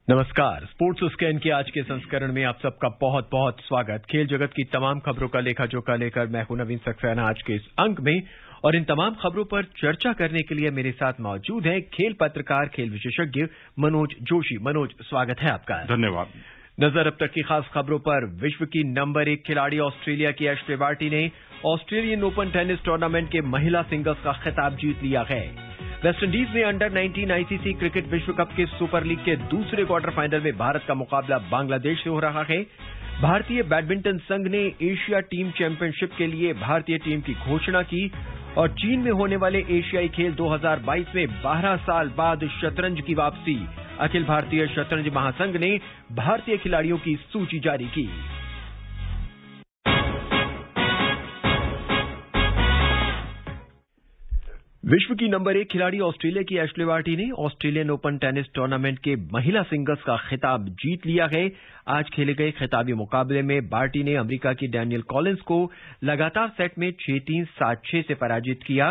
नमस्कार। Sports scan के आज के संस्करण में आप सबका बहुत बहुत स्वागत। खेल जगत की तमाम खबरों का लेखा जोखा लेकर मैं हूं नवीन सक्सेना आज के इस अंक में, और इन तमाम खबरों पर चर्चा करने के लिए मेरे साथ मौजूद है खेल पत्रकार, खेल विशेषज्ञ मनोज जोशी। मनोज, स्वागत है आपका। धन्यवाद। नजर अब तक की खास खबरों पर। विश्व की नंबर 1 खिलाड़ी ऑस्ट्रेलिया की एशले बार्टी ने ऑस्ट्रेलियन ओपन टेनिस टूर्नामेंट के महिला सिंगल्स का खिताब जीत लिया है। वेस्टइंडीज में अंडर 19 आईसीसी क्रिकेट विश्व कप के सुपर लीग के दूसरे क्वार्टर फाइनल में भारत का मुकाबला बांग्लादेश से हो रहा है। भारतीय बैडमिंटन संघ ने एशिया टीम चैंपियनशिप के लिए भारतीय टीम की घोषणा की, और चीन में होने वाले एशियाई खेल 2022 में 12 साल बाद शतरंज की वापसी। अखिल भारतीय शतरंज महासंघ ने भारतीय खिलाड़ियों की सूची जारी की। विश्व की नंबर 1 खिलाड़ी ऑस्ट्रेलिया की एशले बार्टी ने ऑस्ट्रेलियन ओपन टेनिस टूर्नामेंट के महिला सिंगल्स का खिताब जीत लिया है। आज खेले गए खिताबी मुकाबले में बार्टी ने अमेरिका की डैनियल कॉलिंस को लगातार सेट में 6-3, 7-6 से पराजित किया।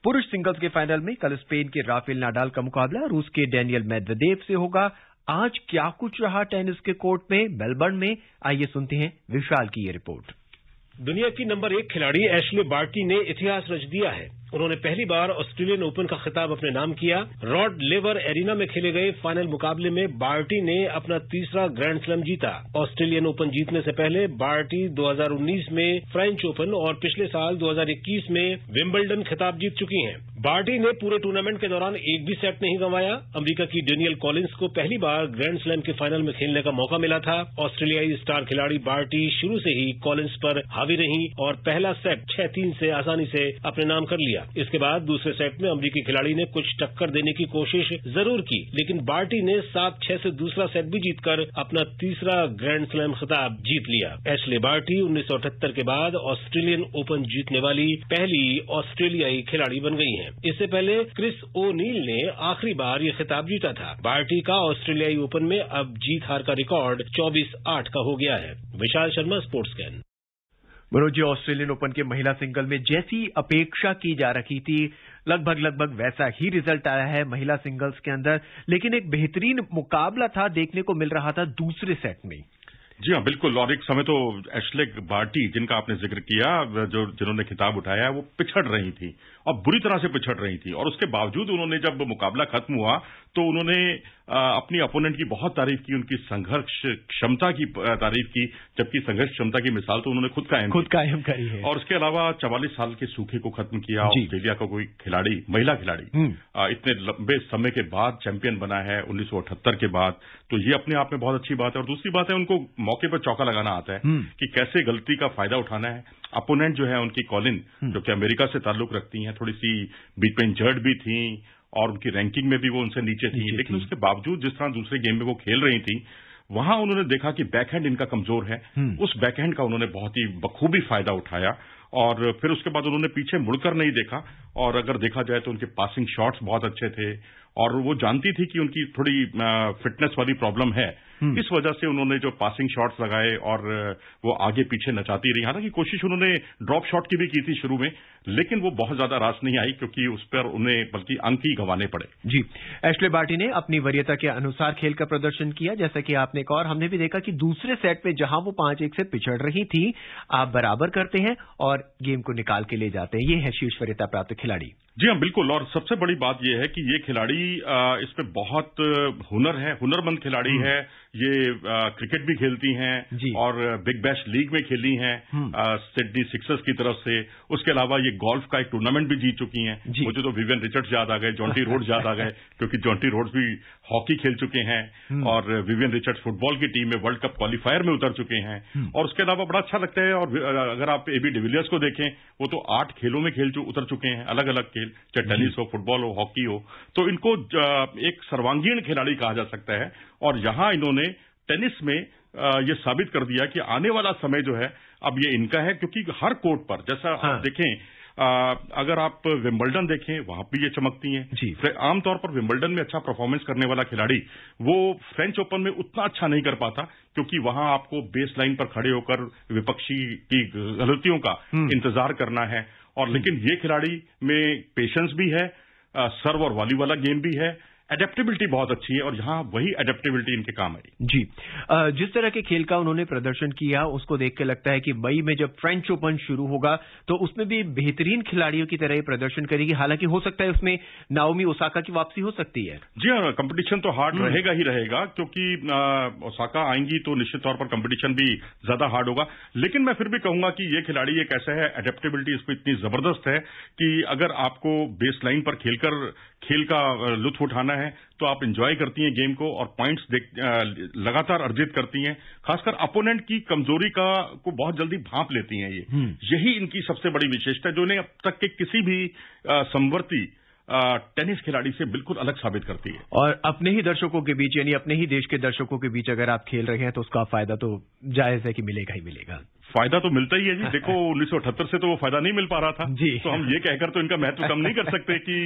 पुरुष सिंगल्स के फाइनल में कल स्पेन के राफेल नाडाल का मुकाबला रूस के डेनियल मेदवेदेव से होगा। आज क्या कुछ रहा टेनिस के कोर्ट में मेलबर्न में, आइए सुनते हैं विशाल की ये रिपोर्ट। दुनिया की नंबर 1 खिलाड़ी एशले बार्टी ने इतिहास रच दिया है। उन्होंने पहली बार ऑस्ट्रेलियन ओपन का खिताब अपने नाम किया। रॉड लेवर एरिना में खेले गए फाइनल मुकाबले में बार्टी ने अपना तीसरा ग्रैंड स्लैम जीता। ऑस्ट्रेलियन ओपन जीतने से पहले बार्टी 2019 में फ्रेंच ओपन और पिछले साल 2021 में विंबलडन खिताब जीत चुकी हैं। बार्टी ने पूरे टूर्नामेंट के दौरान एक भी सेट नहीं गंवाया। अमेरिका की डेनियल कॉलिंस को पहली बार ग्रैंड स्लैम के फाइनल में खेलने का मौका मिला था। ऑस्ट्रेलियाई स्टार खिलाड़ी बार्टी शुरू से ही कॉलिंस पर हावी रही और पहला सेट 6-3 से आसानी से अपने नाम कर लिया। इसके बाद दूसरे सेट में अमेरिकी खिलाड़ी ने कुछ टक्कर देने की कोशिश जरूर की, लेकिन बार्टी ने 7-6 से दूसरा सेट भी जीतकर अपना तीसरा ग्रैंड स्लैम खिताब जीत लिया। एशले बार्टी 1978 के बाद ऑस्ट्रेलियन ओपन जीतने वाली पहली ऑस्ट्रेलियाई खिलाड़ी बन गई हैं। इससे पहले क्रिस ओ'नील ने आखिरी बार ये खिताब जीता था। बार्टी का ऑस्ट्रेलियाई ओपन में अब जीत हार का रिकॉर्ड 24-8 का हो गया है। Vishal Sharma, sports scan. Manoj ji, Australian open के महिला सिंगल में जैसी अपेक्षा की जा रही थी लगभग वैसा ही रिजल्ट आया है महिला सिंगल्स के अंदर, लेकिन एक बेहतरीन मुकाबला था देखने को मिल रहा था दूसरे सेट में। जी हाँ, बिल्कुल। और एक समय तो एशले बार्टी, जिनका आपने जिक्र किया, जिन्होंने खिताब उठाया, वो पिछड़ रही थी और बुरी तरह से पिछड़ रही थी, और उसके बावजूद उन्होंने जब मुकाबला खत्म हुआ तो उन्होंने अपनी अपोनेंट की बहुत तारीफ की, उनकी संघर्ष क्षमता की तारीफ की, जबकि संघर्ष क्षमता की मिसाल तो उन्होंने खुद कायम करी है। और उसके अलावा 44 साल के सूखे को खत्म किया। ऑस्ट्रेलिया का कोई खिलाड़ी, महिला खिलाड़ी इतने लंबे समय के बाद चैंपियन बना है 1978 के बाद, तो ये अपने आप में बहुत अच्छी बात है। और दूसरी बात है, उनको मौके पर चौका लगाना आता है कि कैसे गलती का फायदा उठाना है। अपोनेंट जो है उनकी कॉलिन, जो कि अमेरिका से ताल्लुक रखती हैं, थोड़ी सी बीच में इंजर्ड भी थी और उनकी रैंकिंग में भी वो उनसे नीचे थी, लेकिन उसके बावजूद जिस तरह दूसरे गेम में वो खेल रही थी, वहां उन्होंने देखा कि बैकहैंड इनका कमजोर है। उस बैकहैंड का उन्होंने बहुत ही बखूबी फायदा उठाया, और फिर उसके बाद उन्होंने पीछे मुड़कर नहीं देखा। और अगर देखा जाए तो उनके पासिंग शॉट्स बहुत अच्छे थे, और वो जानती थी कि उनकी थोड़ी फिटनेस वाली प्रॉब्लम है। इस वजह से उन्होंने जो पासिंग शॉट्स लगाए और वो आगे पीछे नचाती रही। हालांकि कोशिश उन्होंने ड्रॉप शॉट की भी की थी शुरू में, लेकिन वो बहुत ज्यादा रास नहीं आई, क्योंकि उस पर उन्हें बल्कि अंक ही गंवाने पड़े। जी, एशले बार्टी ने अपनी वरीयता के अनुसार खेल का प्रदर्शन किया, जैसा कि आपने कहा, और हमने भी देखा कि दूसरे सेट में जहां वो 5-1 से पिछड़ रही थी, आप बराबर करते हैं और गेम को निकाल के ले जाते हैं। ये है शीर्ष वरीयता प्राप्त खिलाड़ी। जी हाँ, बिल्कुल। और सबसे बड़ी बात यह है कि ये खिलाड़ी, इसमें बहुत हुनर है, हुनरमंद खिलाड़ी है। ये क्रिकेट भी खेलती हैं और बिग बैश लीग में खेली हैं सिडनी सिक्सर्स की तरफ से। उसके अलावा ये गोल्फ का एक टूर्नामेंट भी जीत चुकी हैं। मुझे तो विवियन रिचर्ड्स याद आ गए, जॉन्टी रोड्स याद आ गए, क्योंकि जॉन्टी रोड्स भी हॉकी खेल चुके हैं, और विवियन रिचर्ड्स फुटबॉल की टीम में वर्ल्ड कप क्वालिफायर में उतर चुके हैं। और उसके अलावा बड़ा अच्छा लगता है, और अगर आप एबी डिविलियर्स को देखें, वो तो 8 खेलों में उतर चुके हैं, अलग अलग खेल, चाहे टेनिस हो, फुटबॉल हो, हॉकी हो। तो इनको एक सर्वांगीण खिलाड़ी कहा जा सकता है, और यहां इन्होंने टेनिस में ये साबित कर दिया कि आने वाला समय जो है अब ये इनका है, क्योंकि हर कोर्ट पर, जैसा आप देखें, अगर आप विंबलडन देखें, वहां भी ये चमकती हैं। आमतौर पर विंबलडन में अच्छा परफॉर्मेंस करने वाला खिलाड़ी वो फ्रेंच ओपन में उतना अच्छा नहीं कर पाता, क्योंकि वहां आपको बेस लाइन पर खड़े होकर विपक्षी की गलतियों का इंतजार करना है। और लेकिन ये खिलाड़ी में पेशेंस भी है, सर्व और वॉली वाला गेम भी है, एडेप्टेबिलिटी बहुत अच्छी है और यहाँ वही एडेप्टेबिलिटी इनके काम आई। जी, जिस तरह के खेल का उन्होंने प्रदर्शन किया उसको देख के लगता है कि मई में जब फ्रेंच ओपन शुरू होगा तो उसमें भी बेहतरीन खिलाड़ियों की तरह ही प्रदर्शन करेगी। हालांकि हो सकता है उसमें नाओमी ओसाका की वापसी हो सकती है। जी हाँ, कंपटीशन तो हार्ड रहेगा ही रहेगा, क्योंकि ओसाका आएंगी तो निश्चित तौर पर कंपटीशन भी ज्यादा हार्ड होगा। लेकिन मैं फिर भी कहूंगा कि ये खिलाड़ी एक ऐसा है, एडेप्टेबिलिटी इसको इतनी जबरदस्त है कि अगर आपको बेस लाइन पर खेलकर खेल का लुत्फ उठाना है तो आप एंजॉय करती हैं गेम को और पॉइंट्स लगातार अर्जित करती हैं। खासकर अपोनेंट की कमजोरी को बहुत जल्दी भांप लेती हैं। यही इनकी सबसे बड़ी विशेषता है जो इन्हें अब तक के किसी भी संवर्ती टेनिस खिलाड़ी से बिल्कुल अलग साबित करती है। और अपने ही दर्शकों के बीच, यानी अपने ही देश के दर्शकों के बीच अगर आप खेल रहे हैं तो उसका फायदा तो जायज है कि मिलेगा ही मिलेगा। फायदा तो मिलता ही है जी। देखो 1978 से तो वो फायदा नहीं मिल पा रहा था जी। तो हम ये कहकर तो इनका महत्व कम नहीं कर सकते कि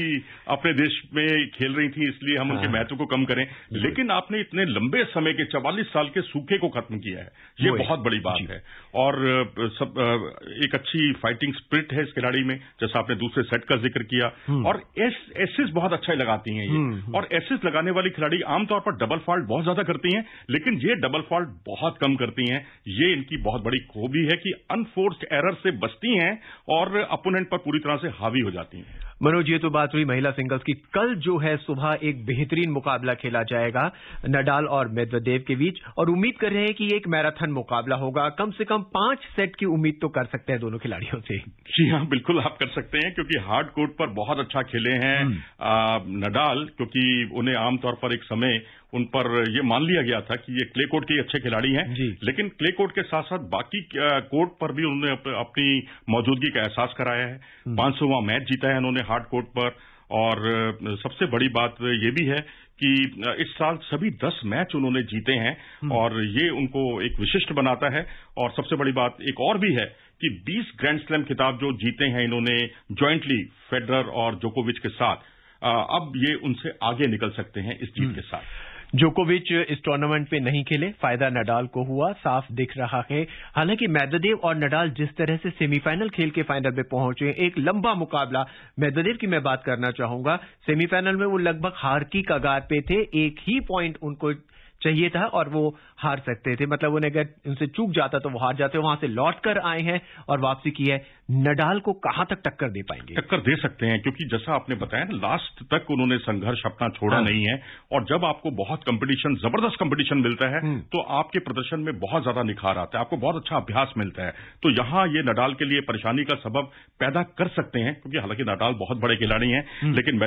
अपने देश में खेल रही थी इसलिए हम उनके महत्व को कम करें। लेकिन आपने इतने लंबे समय के 44 साल के सूखे को खत्म किया है, ये बहुत बड़ी बात है। और एक अच्छी फाइटिंग स्पिरिट है इस खिलाड़ी में, जैसा आपने दूसरे सेट का जिक्र किया। और एसिस बहुत अच्छा लगाती हैं ये। और एसिस लगाने वाली खिलाड़ी आमतौर पर डबल फॉल्ट बहुत ज्यादा करती हैं, लेकिन ये डबल फॉल्ट बहुत कम करती हैं। ये इनकी बहुत बड़ी खूबी है कि अनफोर्स्ड एरर से बचती हैं और अपोनेंट पर पूरी तरह से हावी हो जाती हैं। मनोज, ये तो बात हुई महिला सिंगल्स की। कल जो है सुबह एक बेहतरीन मुकाबला खेला जाएगा नडाल और मेदवेदेव के बीच, और उम्मीद कर रहे हैं कि एक मैराथन मुकाबला होगा। कम से कम 5 सेट की उम्मीद तो कर सकते हैं दोनों खिलाड़ियों से। जी हाँ, बिल्कुल आप कर सकते हैं, क्योंकि हार्ड कोर्ट पर बहुत अच्छा खेले हैं नडाल, क्योंकि उन्हें आमतौर पर एक समय उन पर यह मान लिया गया था कि ये क्ले कोर्ट के अच्छे खिलाड़ी हैं। लेकिन क्ले कोर्ट के साथ साथ बाकी कोर्ट पर भी उन्होंने अपनी मौजूदगी का एहसास कराया है। 500वां मैच जीता है उन्होंने हार्ड कोर्ट पर। और सबसे बड़ी बात ये भी है कि इस साल सभी 10 मैच उन्होंने जीते हैं और ये उनको एक विशिष्ट बनाता है। और सबसे बड़ी बात एक और भी है कि 20 ग्रैंड स्लैम खिताब जो जीते हैं इन्होंने ज्वाइंटली फेडरर और जोकोविच के साथ, अब ये उनसे आगे निकल सकते हैं इस जीत के साथ। जोकोविच इस टूर्नामेंट पे नहीं खेले, फायदा नडाल को हुआ, साफ दिख रहा है। हालांकि मेदवेदेव और नडाल जिस तरह से सेमीफाइनल खेल के फाइनल में पहुंचे, एक लंबा मुकाबला। मेदवेदेव की मैं बात करना चाहूंगा, सेमीफाइनल में वो लगभग हार की कगार पे थे। एक ही पॉइंट उनको चाहिए था और वो हार सकते थे, मतलब उन्हें अगर उनसे चूक जाता तो वो हार जाते। वहां से लौट कर आए हैं और वापसी की है। नडाल को कहां तक टक्कर दे पाएंगे? टक्कर दे सकते हैं, क्योंकि जैसा आपने बताया ना, लास्ट तक उन्होंने संघर्ष अपना छोड़ा नहीं है। और जब आपको बहुत कंपटीशन, जबरदस्त कंपटीशन मिलता है तो आपके प्रदर्शन में बहुत ज्यादा निखार आता है, आपको बहुत अच्छा अभ्यास मिलता है। तो यहां ये नडाल के लिए परेशानी का सबब पैदा कर सकते हैं, क्योंकि हालांकि नडाल बहुत बड़े खिलाड़ी हैं। लेकिन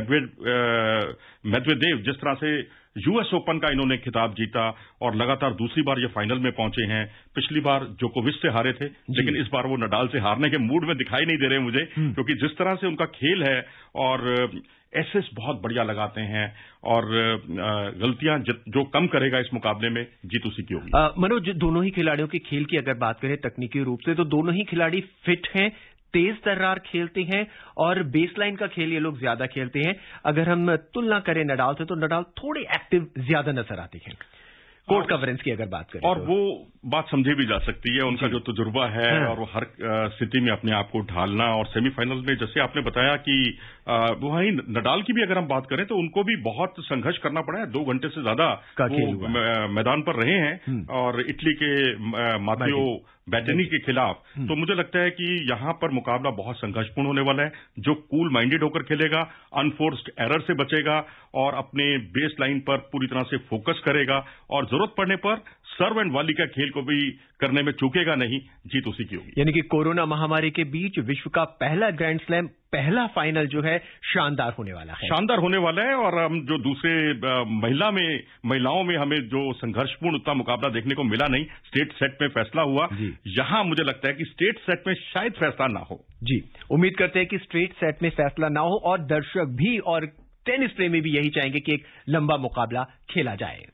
मेदवेदेव जिस तरह से यूएस ओपन का इन्होंने खिताब जीता और लगातार दूसरी बार ये फाइनल में पहुंचे हैं। पिछली बार जोकोविच से हारे थे, लेकिन इस बार वो नडाल से हारने के मूड में दिखाई नहीं दे रहे मुझे, क्योंकि जिस तरह से उनका खेल है और एसेस बहुत बढ़िया लगाते हैं और गलतियां जो कम करेगा इस मुकाबले में, जीत उसी की होगी। मनोज, दोनों ही खिलाड़ियों के खेल की अगर बात करें तकनीकी रूप से, तो दोनों ही खिलाड़ी फिट हैं, तेज तर्रार खेलते हैं और बेसलाइन का खेल ये लोग ज्यादा खेलते हैं। अगर हम तुलना करें नडाल से, तो नडाल थोड़े एक्टिव ज्यादा नजर आते हैं कोर्ट कवरेंस की अगर बात करें। और वो बात समझी भी जा सकती है, उनका जो तजुर्बा है और वो हर स्थिति में अपने आप को ढालना। और सेमीफाइनल में जैसे आपने बताया कि वहीं नडाल की भी अगर हम बात करें तो उनको भी बहुत संघर्ष करना पड़ा है। 2 घंटे से ज्यादा वो मैदान पर रहे हैं और इटली के माथियो बैटेनी के खिलाफ। तो मुझे लगता है कि यहां पर मुकाबला बहुत संघर्षपूर्ण होने वाला है। जो कूल माइंडेड होकर खेलेगा, अनफोर्स्ड एरर से बचेगा और अपने बेस लाइन पर पूरी तरह से फोकस करेगा और जरूरत पड़ने पर सर्व एंड वॉली का खेल को भी करने में चूकेगा नहीं, जीत उसी की होगी। यानी कि कोरोना महामारी के बीच विश्व का पहला ग्रैंड स्लैम, पहला फाइनल जो है शानदार होने वाला है। शानदार होने वाला है। और हम जो दूसरे महिलाओं में हमें जो संघर्षपूर्ण उतना मुकाबला देखने को मिला नहीं, स्टेट सेट में फैसला हुआ, यहां मुझे लगता है कि स्टेट सेट में शायद फैसला ना हो। जी, उम्मीद करते हैं कि स्टेट सेट में फैसला ना हो और दर्शक भी और टेनिस प्रेमी भी यही चाहेंगे कि एक लंबा मुकाबला खेला जाए।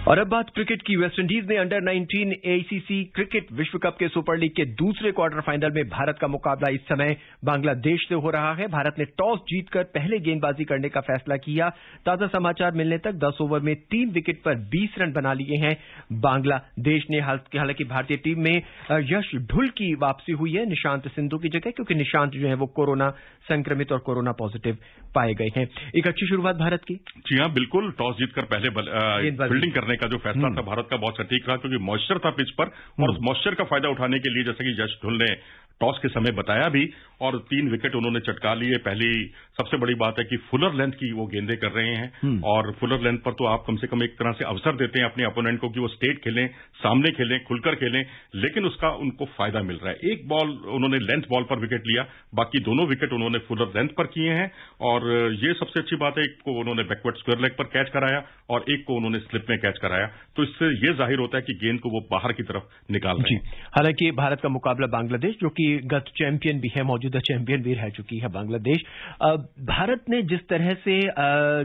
और अब बात क्रिकेट की। वेस्टइंडीज ने अंडर 19 एसीसी क्रिकेट विश्व कप के सुपर लीग के दूसरे क्वार्टर फाइनल में भारत का मुकाबला इस समय बांग्लादेश से हो रहा है। भारत ने टॉस जीतकर पहले गेंदबाजी करने का फैसला किया। ताजा समाचार मिलने तक 10 ओवर में 3 विकेट पर 20 रन बना लिए हैं बांग्लादेश ने। हालांकि भारतीय टीम में यश ढुल की वापसी हुई है निशांत सिंधु की जगह, क्योंकि निशांत जो है वो कोरोना संक्रमित और कोरोना पॉजिटिव पाए गए हैं। एक अच्छी शुरुआत भारत की। जी हां, बिल्कुल। टॉस जीतकर पहले फील्डिंग करने का जो फैसला था भारत का बहुत सटीक रहा, क्योंकि मॉइस्चर था पिच पर, और उस मॉइस्चर का फायदा उठाने के लिए जैसे कि यश ढुल ने टॉस के समय बताया भी, और 3 विकेट उन्होंने चटका लिए। पहली सबसे बड़ी बात है कि फुलर लेंथ की वो गेंदें कर रहे हैं, और फुलर लेंथ पर तो आप कम से कम एक तरह से अवसर देते हैं अपने अपोनेंट को कि वो स्ट्रेट खेलें, सामने खेलें, खुलकर खेलें, लेकिन उसका उनको फायदा मिल रहा है। एक बॉल उन्होंने लेंथ बॉल पर विकेट लिया, बाकी दोनों विकेट उन्होंने फुलर लेंथ पर किए हैं, और ये सबसे अच्छी बात है। एक को उन्होंने बैकवर्ड स्क्वायर लेग पर कैच कराया और एक को उन्होंने स्लिप में कैच कराया, तो इससे ये जाहिर होता है कि गेंद को वो बाहर की तरफ निकाल रहे हैं। हालांकि भारत का मुकाबला बांग्लादेश, जो कि गत चैंपियन भी है, मौजूदा चैंपियन भी रह चुकी है बांग्लादेश। भारत ने जिस तरह से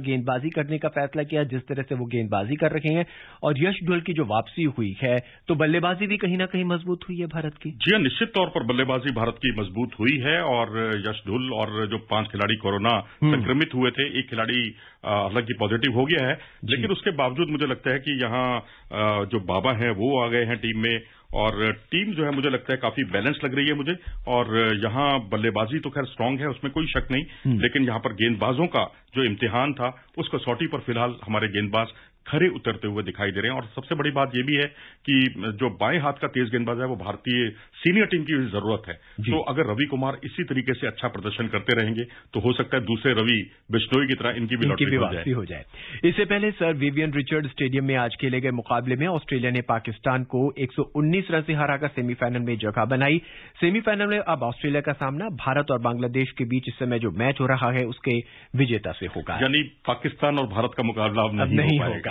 गेंदबाजी करने का फैसला किया, जिस तरह से वो गेंदबाजी कर रहे हैं, और यश ढुल की जो वापसी हुई है, तो बल्लेबाजी भी कहीं ना कहीं मजबूत हुई है भारत की। जी हां, निश्चित तौर पर बल्लेबाजी भारत की मजबूत हुई है, और यश ढुल और जो 5 खिलाड़ी कोरोना संक्रमित हुए थे, एक खिलाड़ी हालांकि पॉजिटिव हो गया है, लेकिन उसके बावजूद मुझे लगता है कि यहां जो बाबा हैं वो आ गए हैं टीम में, और टीम जो है मुझे लगता है काफी बैलेंस लग रही है मुझे। और यहां बल्लेबाजी तो खैर स्ट्रांग है, उसमें कोई शक नहीं, लेकिन यहां पर गेंदबाजों का जो इम्तिहान था, उस कसौटी पर फिलहाल हमारे गेंदबाज खरे उतरते हुए दिखाई दे रहे हैं। और सबसे बड़ी बात यह भी है कि जो बाएं हाथ का तेज गेंदबाज है वो भारतीय सीनियर टीम की जरूरत है। तो अगर रवि कुमार इसी तरीके से अच्छा प्रदर्शन करते रहेंगे तो हो सकता है दूसरे रवि बिश्नोई की तरह इनकी भी लॉटरी हो जाए। इससे पहले सर विवियन रिचर्ड स्टेडियम में आज खेले गए मुकाबले में ऑस्ट्रेलिया ने पाकिस्तान को 119 रन से हराकर सेमीफाइनल में जगह बनाई। सेमीफाइनल में अब ऑस्ट्रेलिया का सामना भारत और बांग्लादेश के बीच इस समय जो मैच हो रहा है उसके विजेता से होगा, यानी पाकिस्तान और भारत का मुकाबला अब नहीं होगा।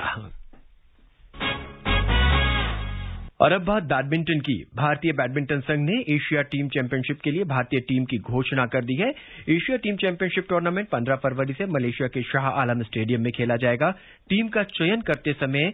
और अब बात बैडमिंटन की। भारतीय बैडमिंटन संघ ने एशिया टीम चैंपियनशिप के लिए भारतीय टीम की घोषणा कर दी है। एशिया टीम चैंपियनशिप टूर्नामेंट 15 फरवरी से मलेशिया के शाह आलम स्टेडियम में खेला जाएगा। टीम का चयन करते समय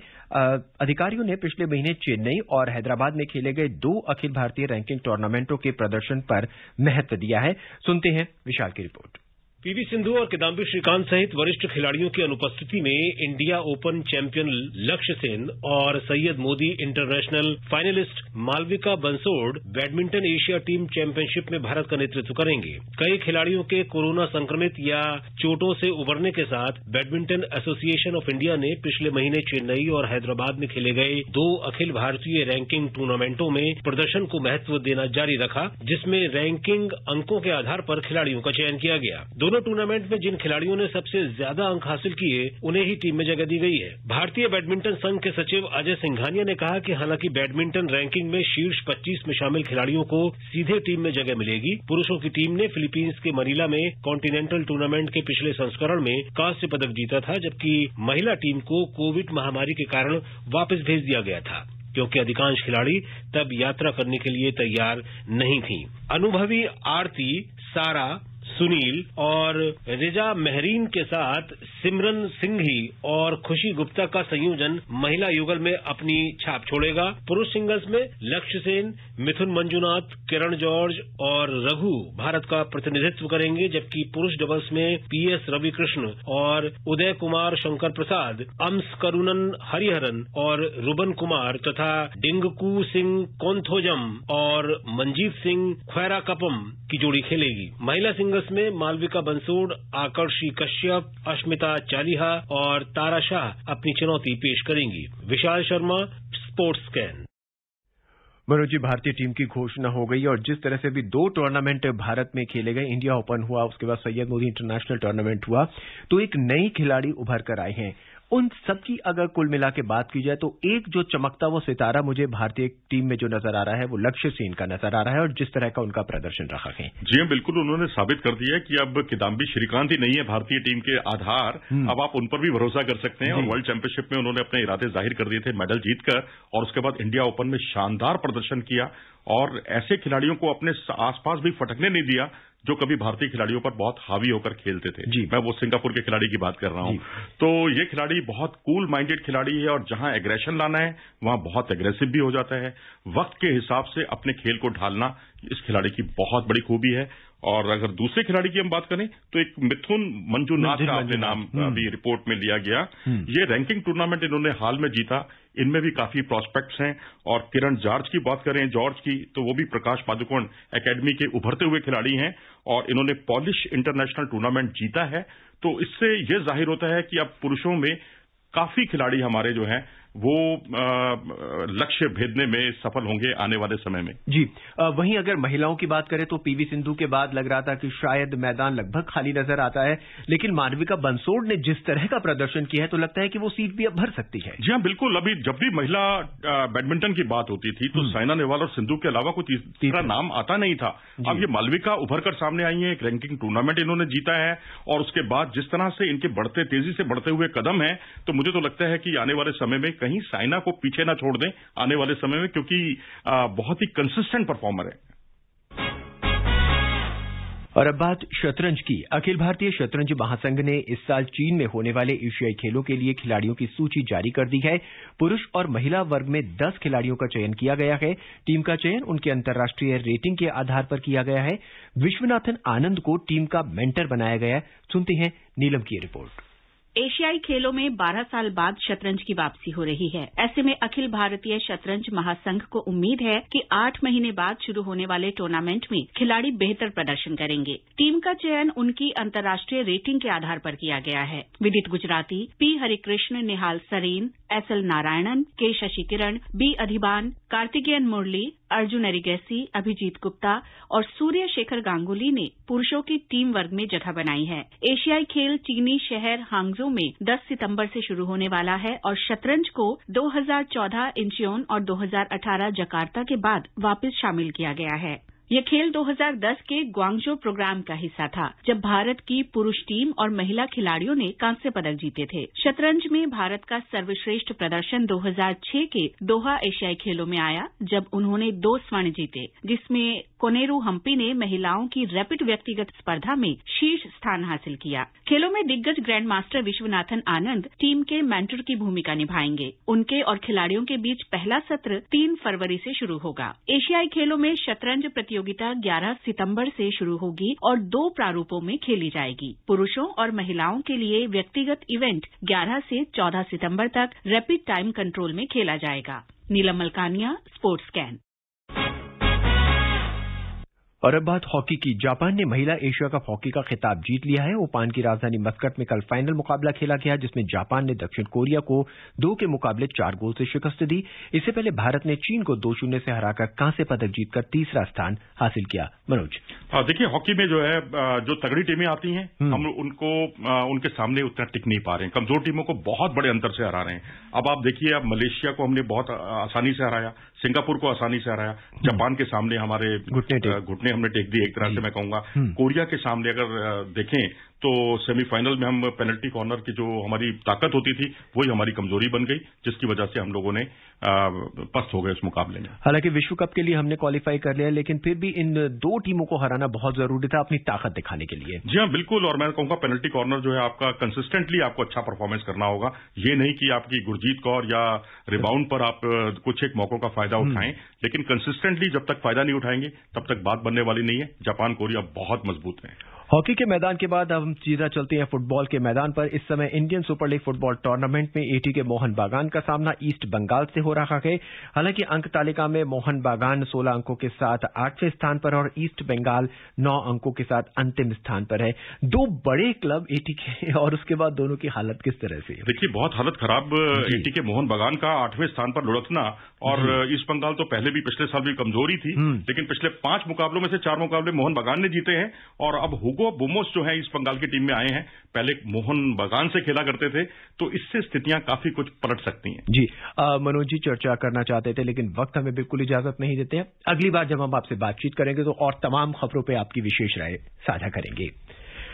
अधिकारियों ने पिछले महीने चेन्नई और हैदराबाद में खेले गए 2 अखिल भारतीय रैंकिंग टूर्नामेंटों के प्रदर्शन पर महत्व दिया है। सुनते हैं विशाल की रिपोर्ट। पीवी सिंधु और किदाम्बी श्रीकांत सहित वरिष्ठ खिलाड़ियों की अनुपस्थिति में India open champion Lakshya Sen और Syed Modi international finalist Malvika Bansod badminton Asia team championship में भारत का नेतृत्व करेंगे। कई खिलाड़ियों के कोरोना संक्रमित या चोटों से उबरने के साथ बैडमिंटन एसोसिएशन ऑफ इंडिया ने पिछले महीने चेन्नई और हैदराबाद में खेले गए 2 अखिल भारतीय रैंकिंग टूर्नामेंटों में प्रदर्शन को महत्व देना जारी रखा, जिसमें रैंकिंग अंकों के आधार पर खिलाड़ियों का चयन किया गया। दोनों टूर्नामेंट में जिन खिलाड़ियों ने सबसे ज्यादा अंक हासिल किए उन्हें ही टीम में जगह दी गई है। भारतीय बैडमिंटन संघ के सचिव अजय सिंघानिया ने कहा कि हालांकि बैडमिंटन रैंकिंग में शीर्ष 25 में शामिल खिलाड़ियों को सीधे टीम में जगह मिलेगी। पुरुषों की टीम ने फिलीपींस के मनीला में कॉन्टिनेंटल टूर्नामेंट के पिछले संस्करण में कांस्य पदक जीता था, जबकि महिला टीम को कोविड महामारी के कारण वापस भेज दिया गया था, क्योंकि अधिकांश खिलाड़ी तब यात्रा करने के लिए तैयार नहीं थी। अनुभवी आरती, सारा, सुनील और रिजा मेहरीन के साथ सिमरन सिंघी और खुशी गुप्ता का संयोजन महिला युगल में अपनी छाप छोड़ेगा। पुरुष सिंगल्स में लक्ष्य सेन, मिथुन मंजुनाथ, किरण जॉर्ज और रघु भारत का प्रतिनिधित्व करेंगे, जबकि पुरुष डबल्स में पीएस रविकृष्ण और उदय कुमार शंकर प्रसाद, अम्स करुणन हरिहरन और रुबन कुमार तथा डिंगकू सिंह कोंथोजम और मंजीत सिंह खैरा कपम की जोड़ी खेलेगी। महिला सिंगल्स में मालविका बंसोड़, आकर्षी कश्यप, अश्मिता चालिहा और तारा शाह अपनी चुनौती पेश करेंगी। Vishal Sharma, sports scan. मनोज जी, भारतीय टीम की घोषणा हो गई और जिस तरह से भी 2 टूर्नामेंट भारत में खेले गए, इंडिया ओपन हुआ, उसके बाद सैयद मोदी इंटरनेशनल टूर्नामेंट हुआ, तो एक नई खिलाड़ी उभर कर आए हैं। उन सबकी अगर कुल मिला के बात की जाए तो एक जो चमकता वो सितारा मुझे भारतीय टीम में जो नजर आ रहा है वो लक्ष्य सेन का नजर आ रहा है, और जिस तरह का उनका प्रदर्शन रहा है। जी हां, बिल्कुल। उन्होंने साबित कर दिया कि अब किदाम्बी श्रीकांत ही नहीं है भारतीय टीम के आधार, अब आप उन पर भी भरोसा कर सकते हैं। और वर्ल्ड चैंपियनशिप में उन्होंने अपने इरादे जाहिर कर दिए थे मेडल जीतकर, और उसके बाद इंडिया ओपन में शानदार प्रदर्शन किया और ऐसे खिलाड़ियों को अपने आसपास भी फटकने नहीं दिया जो कभी भारतीय खिलाड़ियों पर बहुत हावी होकर खेलते थे। मैं वो सिंगापुर के खिलाड़ी की बात कर रहा हूं। तो ये खिलाड़ी बहुत कूल माइंडेड खिलाड़ी है और जहां एग्रेशन लाना है वहां बहुत एग्रेसिव भी हो जाता है। वक्त के हिसाब से अपने खेल को ढालना इस खिलाड़ी की बहुत बड़ी खूबी है। और अगर दूसरे खिलाड़ी की हम बात करें तो एक मिथुन मंजुनाथ का अपने नाम अभी रिपोर्ट में लिया गया। ये रैंकिंग टूर्नामेंट इन्होंने हाल में जीता। इनमें भी काफी प्रोस्पेक्ट्स हैं। और किरण जॉर्ज की बात करें जॉर्ज की, तो वो भी प्रकाश पादुकोण एकेडमी के उभरते हुए खिलाड़ी हैं और इन्होंने पॉलिश इंटरनेशनल टूर्नामेंट जीता है। तो इससे यह जाहिर होता है कि अब पुरुषों में काफी खिलाड़ी हमारे जो हैं वो लक्ष्य भेदने में सफल होंगे आने वाले समय में। जी, वहीं अगर महिलाओं की बात करें तो पीवी सिंधु के बाद लग रहा था कि शायद मैदान लगभग खाली नजर आता है, लेकिन मालविका बंसोड़ ने जिस तरह का प्रदर्शन किया है तो लगता है कि वो सीट भी अब भर सकती है। जी हाँ, बिल्कुल। अभी जब भी महिला बैडमिंटन की बात होती थी तो साइना नेहवाल और सिंधु के अलावा कोई तीसरा नाम आता नहीं था। अब ये मालविका उभर कर सामने आई है, एक रैंकिंग टूर्नामेंट इन्होंने जीता है और उसके बाद जिस तरह से इनके तेजी से बढ़ते हुए कदम है, तो मुझे तो लगता है कि आने वाले समय में कहीं साइना को पीछे ना छोड़ दें आने वाले समय में, क्योंकि बहुत ही कंसिस्टेंट परफॉर्मर है। और अब बात शतरंज की। अखिल भारतीय शतरंज महासंघ ने इस साल चीन में होने वाले एशियाई खेलों के लिए खिलाड़ियों की सूची जारी कर दी है। पुरुष और महिला वर्ग में 10 खिलाड़ियों का चयन किया गया है। टीम का चयन उनके अंतर्राष्ट्रीय रेटिंग के आधार पर किया गया है। विश्वनाथन आनंद को टीम का मेंटर बनाया गया है। सुनते हैं नीलम की रिपोर्ट। एशियाई खेलों में 12 साल बाद शतरंज की वापसी हो रही है। ऐसे में अखिल भारतीय शतरंज महासंघ को उम्मीद है कि 8 महीने बाद शुरू होने वाले टूर्नामेंट में खिलाड़ी बेहतर प्रदर्शन करेंगे। टीम का चयन उनकी अंतर्राष्ट्रीय रेटिंग के आधार पर किया गया है। विदित गुजराती, पी हरिकृष्ण, निहाल सरीन, एसएल नारायणन, के शशि किरण, बी अधिबान, कार्तिकेयन मुरली, अर्जुन एरिगेसी, अभिजीत गुप्ता और सूर्य शेखर गांगुली ने पुरुषों की टीम वर्ग में जगह बनाई है। एशियाई खेल चीनी शहर हांगजो में 10 सितंबर से शुरू होने वाला है और शतरंज को 2014 इंचियोन और 2018 जकार्ता के बाद वापस शामिल किया गया है। यह खेल 2010 के ग्वांगझो प्रोग्राम का हिस्सा था, जब भारत की पुरुष टीम और महिला खिलाड़ियों ने कांस्य पदक जीते थे। शतरंज में भारत का सर्वश्रेष्ठ प्रदर्शन 2006 के दोहा एशियाई खेलों में आया, जब उन्होंने 2 स्वर्ण जीते, जिसमें कोनेरू हम्पी ने महिलाओं की रैपिड व्यक्तिगत स्पर्धा में शीर्ष स्थान हासिल किया। खेलों में दिग्गज grand master Viswanathan Anand team के मेंटर की भूमिका निभाएंगे। उनके और खिलाड़ियों के बीच पहला सत्र 3 फरवरी से शुरू होगा। एशियाई खेलों में शतरंज प्रतियोगिता 11 सितंबर से शुरू होगी और 2 प्रारूपों में खेली जाएगी। पुरुषों और महिलाओं के लिए व्यक्तिगत इवेंट 11 से 14 सितंबर तक रैपिड टाइम कंट्रोल में खेला जाएगा। नीलम मलकानिया, स्पोर्ट्स स्कैन। और अब बात हॉकी की। जापान ने महिला एशिया कप हॉकी का खिताब जीत लिया है। ओमान की राजधानी मस्कट में कल फाइनल मुकाबला खेला गया, जिसमें जापान ने दक्षिण कोरिया को 2 के मुकाबले 4 गोल से शिकस्त दी। इससे पहले भारत ने चीन को 2-0 से हराकर कांस्य पदक जीतकर तीसरा स्थान हासिल किया। मनोज, देखिए, हॉकी में जो है जो तगड़ी टीमें आती हैं, हम उनको उनके सामने उतना टिक नहीं पा रहे हैं। कमजोर टीमों को बहुत बड़े अंतर से हरा रहे हैं। अब आप देखिए, अब मलेशिया को हमने बहुत आसानी से हराया, सिंगापुर को आसानी से हराया, जापान के सामने हमारे घुटने हमने टेक दिए एक तरह से मैं कहूंगा। कोरिया के सामने अगर देखें तो सेमीफाइनल में हम पेनल्टी कॉर्नर की जो हमारी ताकत होती थी वही हमारी कमजोरी बन गई, जिसकी वजह से हम लोगों ने पस्त हो गए उस मुकाबले में। हालांकि विश्व कप के लिए हमने क्वालिफाई कर लिया, लेकिन फिर भी इन 2 टीमों को हराना बहुत जरूरी था अपनी ताकत दिखाने के लिए। जी हाँ, बिल्कुल। और मैं कहूंगा पेनल्टी कॉर्नर जो है आपका कंसिस्टेंटली आपको अच्छा परफॉर्मेंस करना होगा। ये नहीं कि आपकी गुरजीत कौर या रिबाउंड पर आप कुछ एक मौकों का फायदा उठाएं, लेकिन कंसिस्टेंटली जब तक फायदा नहीं उठाएंगे तब तक बात बनने वाली नहीं है। जापान कोरिया बहुत मजबूत है। हॉकी के मैदान के बाद अब हम सीधा चलते हैं फुटबॉल के मैदान पर। इस समय Indian super league football tournament में एटी के मोहन बागान का सामना ईस्ट बंगाल से हो रहा है। हालांकि अंक तालिका में मोहन बागान 16 अंकों के साथ 8वें स्थान पर और ईस्ट बंगाल 9 अंकों के साथ अंतिम स्थान पर है। 2 बड़े क्लब एटी के, और उसके बाद दोनों की हालत किस तरह से? देखिए, बहुत हालत खराब एटी के मोहन बागान का 8वें स्थान पर लुढ़कना। और ईस्ट बंगाल तो पहले भी पिछले साल भी कमजोरी थी, लेकिन पिछले 5 मुकाबलों में से 4 मुकाबले मोहन बागान ने जीते हैं। और अब हुगो बुमोस जो है ईस्ट बंगाल की टीम में आए हैं, पहले मोहन बागान से खेला करते थे, तो इससे स्थितियां काफी कुछ पलट सकती हैं। जी, मनोज जी चर्चा करना चाहते थे, लेकिन वक्त हमें बिल्कुल इजाजत नहीं देते हैं। अगली बार जब हम आपसे बातचीत करेंगे तो और तमाम खबरों पर आपकी विशेष राय साझा करेंगे।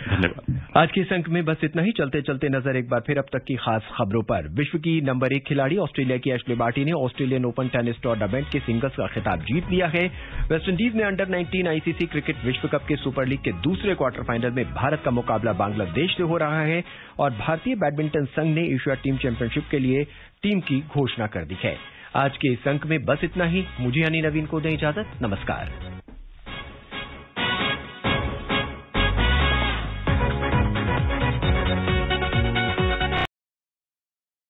धन्यवाद। आज के इस अंक में बस इतना ही। चलते चलते नजर एक बार फिर अब तक की खास खबरों पर। विश्व की नंबर 1 खिलाड़ी ऑस्ट्रेलिया की एशले बार्टी ने ऑस्ट्रेलियन ओपन टेनिस टूर्नामेंट के सिंगल्स का खिताब जीत लिया है। वेस्टइंडीज ने अंडर 19 आईसीसी क्रिकेट विश्व कप के सुपर लीग के दूसरे क्वार्टर फाइनल में भारत का मुकाबला बांग्लादेश से हो रहा है और भारतीय बैडमिंटन संघ ने एशिया टीम चैंपियनशिप के लिए टीम की घोषणा कर दी है। आज के इस अंक में बस इतना ही। मुझे यानी नवीन को दें इजाजत। नमस्कार।